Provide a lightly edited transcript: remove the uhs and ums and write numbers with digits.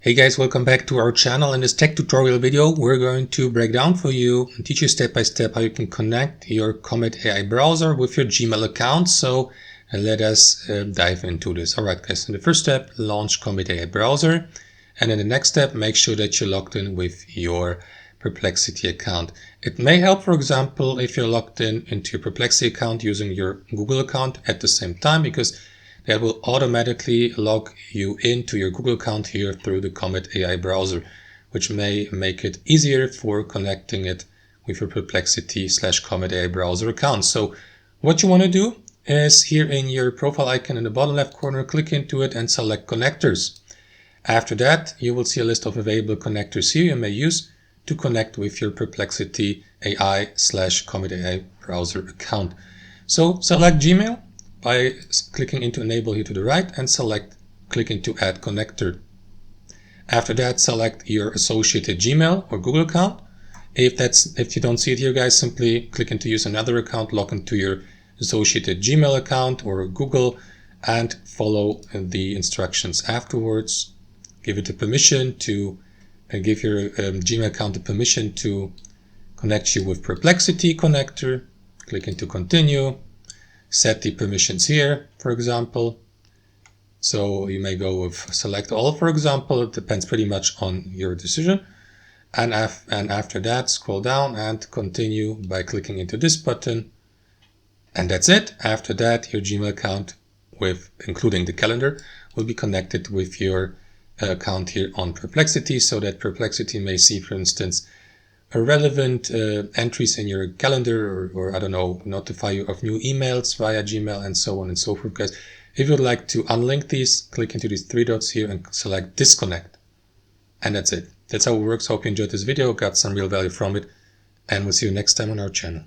Hey guys, welcome back to our channel. In this tech tutorial video, we're going to break down for you and teach you step by step how you can connect your Comet AI browser with your Gmail account. So let us dive into this. All right, guys. In the first step, launch Comet AI browser. And in the next step, make sure that you're logged in with your Perplexity account. It may help, for example, if you're logged in into your Perplexity account using your Google account at the same time, because that will automatically log you into your Google account here through the Comet AI browser, which may make it easier for connecting it with your Perplexity/Comet AI browser account. So what you want to do is here in your profile icon in the bottom left corner, click into it and select connectors. After that, you will see a list of available connectors here you may use to connect with your Perplexity AI/Comet AI browser account. So select Gmail by clicking into enable here to the right and click into add connector. After that, select your associated Gmail or Google account. If you don't see it here, guys, simply click into use another account, log into your associated Gmail account or Google and follow the instructions afterwards. Give it the permission to give your Gmail account the permission to connect you with Perplexity connector. Click into continue. Set the permissions here, for example. So you may go with select all, for example. It depends pretty much on your decision. And after that, scroll down and continue by clicking into this button. And that's it. After that, your Gmail account, including the calendar, will be connected with your account here on Perplexity, so that Perplexity may see, for instance, relevant entries in your calendar or I don't know, notify you of new emails via Gmail and so on and so forth, guys. If you would like to unlink these, click into these three dots here and select disconnect. And that's it. That's how it works. Hope you enjoyed this video, got some real value from it, and we'll see you next time on our channel.